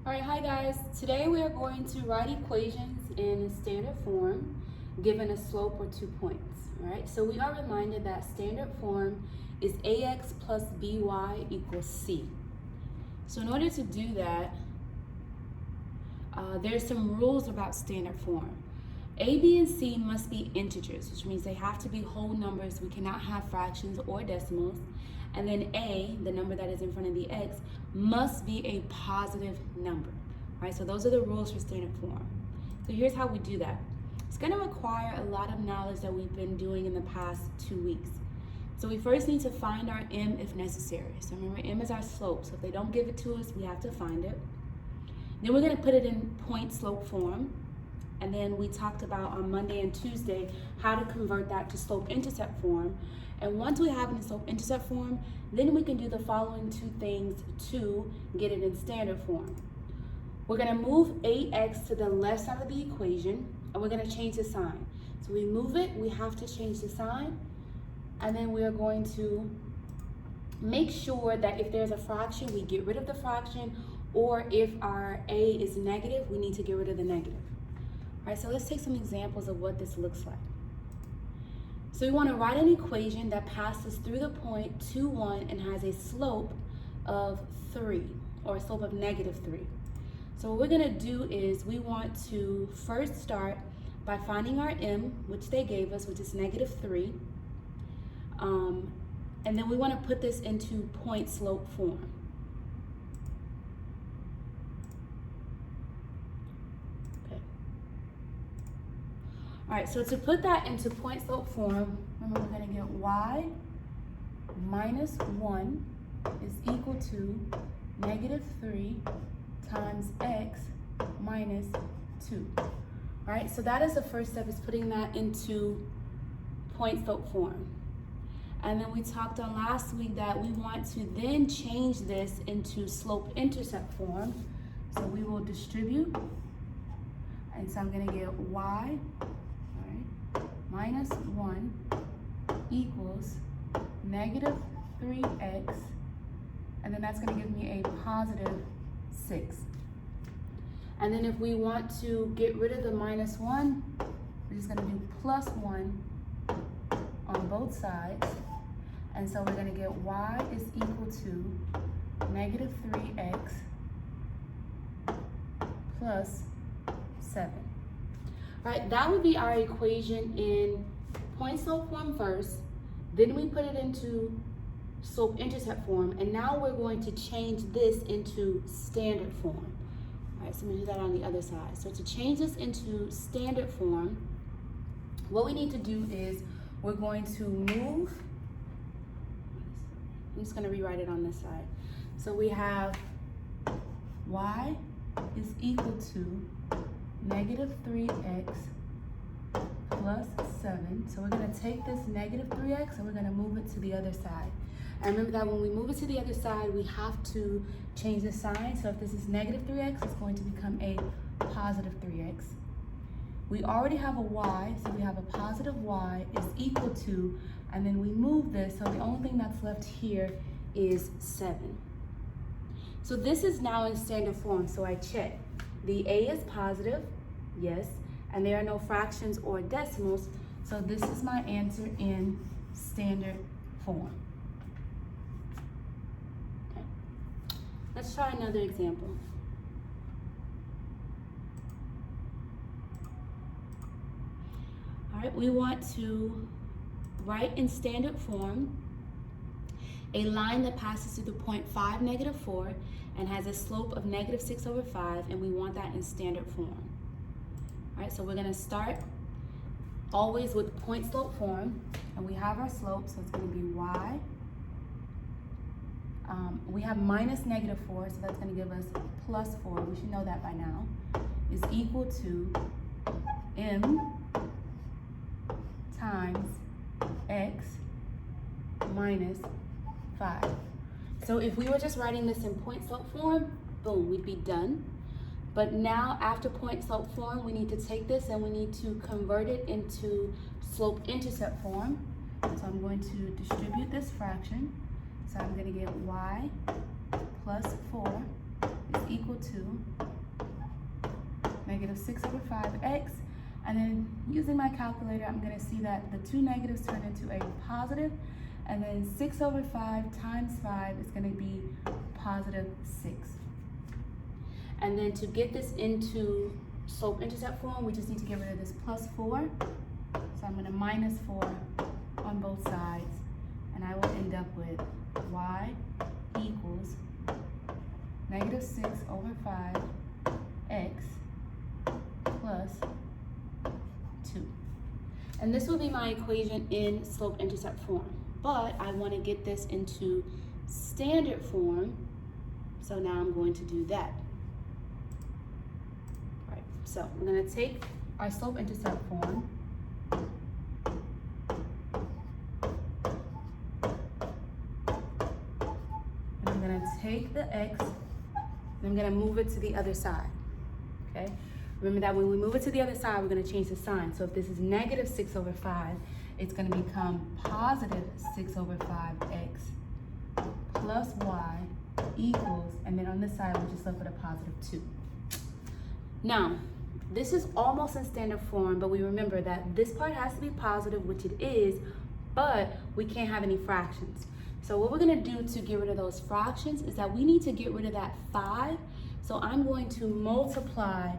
All right, hi guys. Today we are going to write equations in standard form given a slope or 2 points. All right, so we are reminded that standard form is ax plus by equals c. So in order to do that, there's some rules about standard form. A, B, and C must be integers, which means they have to be whole numbers. We cannot have fractions or decimals. And then A, the number that is in front of the x, must be a positive number. Right? So those are the rules for standard form. So here's how we do that. It's going to require a lot of knowledge that we've been doing in the past 2 weeks. So we first need to find our m if necessary. So remember, m is our slope. So if they don't give it to us, we have to find it. Then we're going to put it in point slope form. And then we talked about on Monday and Tuesday how to convert that to slope intercept form. And once we have it in slope intercept form, then we can do the following 2 things to get it in standard form. We're going to move ax to the left side of the equation, and we're going to change the sign. So we move it, we have to change the sign, and then we are going to make sure that if there's a fraction, we get rid of the fraction, or if our a is negative, we need to get rid of the negative. All right, so let's take some examples of what this looks like. So we want to write an equation that passes through the point 2, 1 and has a slope of 3, or a slope of negative 3. So what we're going to do is we want to first start by finding our m, which they gave us, which is negative 3. And then we want to put this into point slope form. All right, so to put that into point slope form, remember we're going to get y minus 1 is equal to negative 3 times x minus 2. All right, so that is the first step, is putting that into point slope form. And then we talked on last week that we want to then change this into slope intercept form. So we will distribute, and so I'm going to get y minus 1 equals negative 3x, and then that's going to give me a positive 6. And then if we want to get rid of the minus 1, we're just going to do plus 1 on both sides. And so we're going to get y is equal to negative 3x plus 7. Right, that would be our equation in point slope form first, then we put it into slope intercept form, and now we're going to change this into standard form. All right, so I'm going to do that on the other side. So to change this into standard form, what we need to do is we're going to move, I'm just going to rewrite it on this side. So we have y is equal to negative 3x plus 7. So we're going to take this negative 3x and we're going to move it to the other side. And remember that when we move it to the other side, we have to change the sign. So if this is negative 3x, it's going to become a positive 3x. We already have a y, so we have a positive y is equal to, and then we move this, so the only thing that's left here is 7. So this is now in standard form, so I check. The a is positive, yes, and there are no fractions or decimals, so this is my answer in standard form. Okay. Let's try another example. All right, we want to write in standard form a line that passes through the point 5, negative 4, and has a slope of negative 6 over 5, and we want that in standard form. All right, so we're going to start always with point slope form, and we have our slope, so it's going to be y. We have minus negative 4, so that's going to give us plus 4. We should know that by now. Is equal to m times x minus 5. So if we were just writing this in point slope form, boom, we'd be done. But now after point slope form, we need to take this and we need to convert it into slope intercept form. So I'm going to distribute this fraction. So I'm going to get y plus 4 is equal to negative 6 over 5x. And then using my calculator, I'm going to see that the two negatives turn into a positive, and then 6 over 5 times 5 is going to be positive 6. And then to get this into slope-intercept form, we just need to get rid of this plus 4. So I'm going to minus 4 on both sides, and I will end up with y equals negative 6 over 5x plus 2. And this will be my equation in slope-intercept form. But I want to get this into standard form, so now I'm going to do that. All right, so I'm going to take our slope-intercept form, and I'm going to take the x, and I'm going to move it to the other side, okay? Remember that when we move it to the other side, we're going to change the sign. So if this is negative 6 over 5, it's going to become positive 6 over 5x plus y equals, and then on this side, we're just left with a positive 2. Now, this is almost in standard form, but we remember that this part has to be positive, which it is, but we can't have any fractions. So what we're going to do to get rid of those fractions is that we need to get rid of that 5. So I'm going to multiply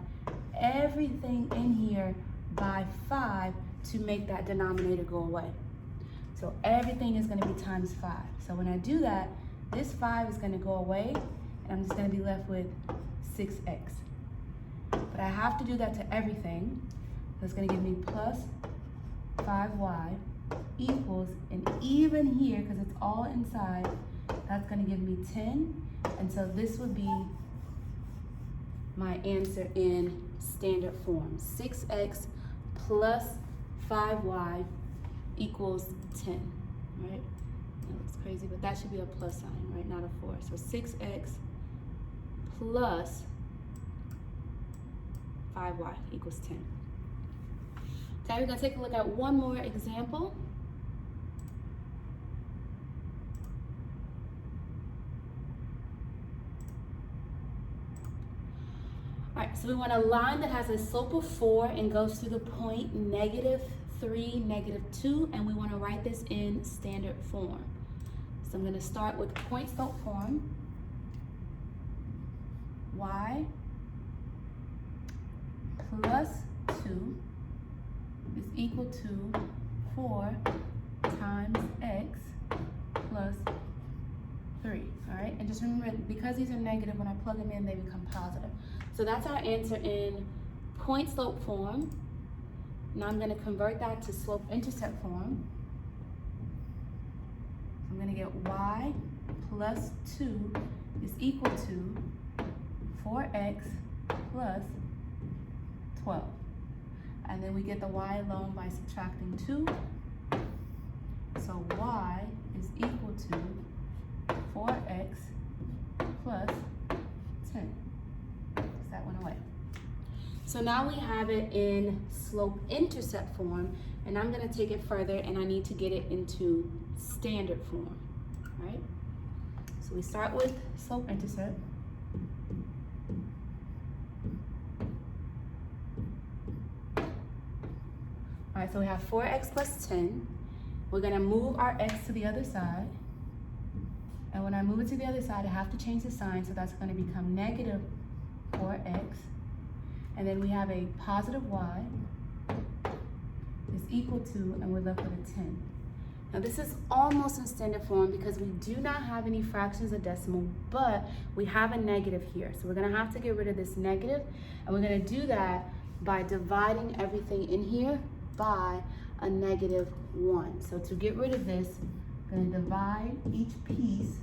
everything in here by 5 to make that denominator go away. So everything is going to be times 5. So when I do that, this 5 is going to go away, and I'm just going to be left with 6x. But I have to do that to everything. That's going to give me plus 5y equals, and even here, because it's all inside, that's going to give me 10. And so this would be my answer in standard form. 6x plus 5y equals 10, right? That looks crazy, but that should be a plus sign, right? Not a 4. So 6x plus 5y equals 10. Okay, we're going to take a look at one more example. All right, so we want a line that has a slope of 4 and goes through the point negative 3, negative 2, and we want to write this in standard form. So I'm going to start with point slope form. Y plus 2 is equal to 4 times x plus 3, all right? And just remember, because these are negative, when I plug them in, they become positive. So that's our answer in point slope form. Now I'm going to convert that to slope-intercept form. I'm going to get y plus 2 is equal to 4x plus 12. And then we get the y alone by subtracting 2. So y is equal to 4x plus 10. That went away. So now we have it in slope-intercept form, and I'm going to take it further, and I need to get it into standard form, right? So we start with slope-intercept. All right, so we have 4x plus 10. We're going to move our x to the other side. And when I move it to the other side, I have to change the sign, so that's going to become negative 4x. And then we have a positive y is equal to, and we're left with a 10. Now this is almost in standard form because we do not have any fractions or decimal, but we have a negative here. So we're going to have to get rid of this negative, and we're going to do that by dividing everything in here by a negative 1. So to get rid of this, I'm going to divide each piece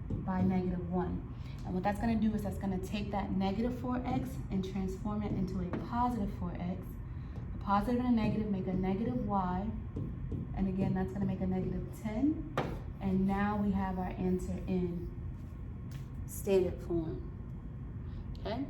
by negative 1. And what that's going to do is that's going to take that negative 4x and transform it into a positive 4x. A positive and a negative make a negative y. And again, that's going to make a negative 10. And now we have our answer in standard form. Okay?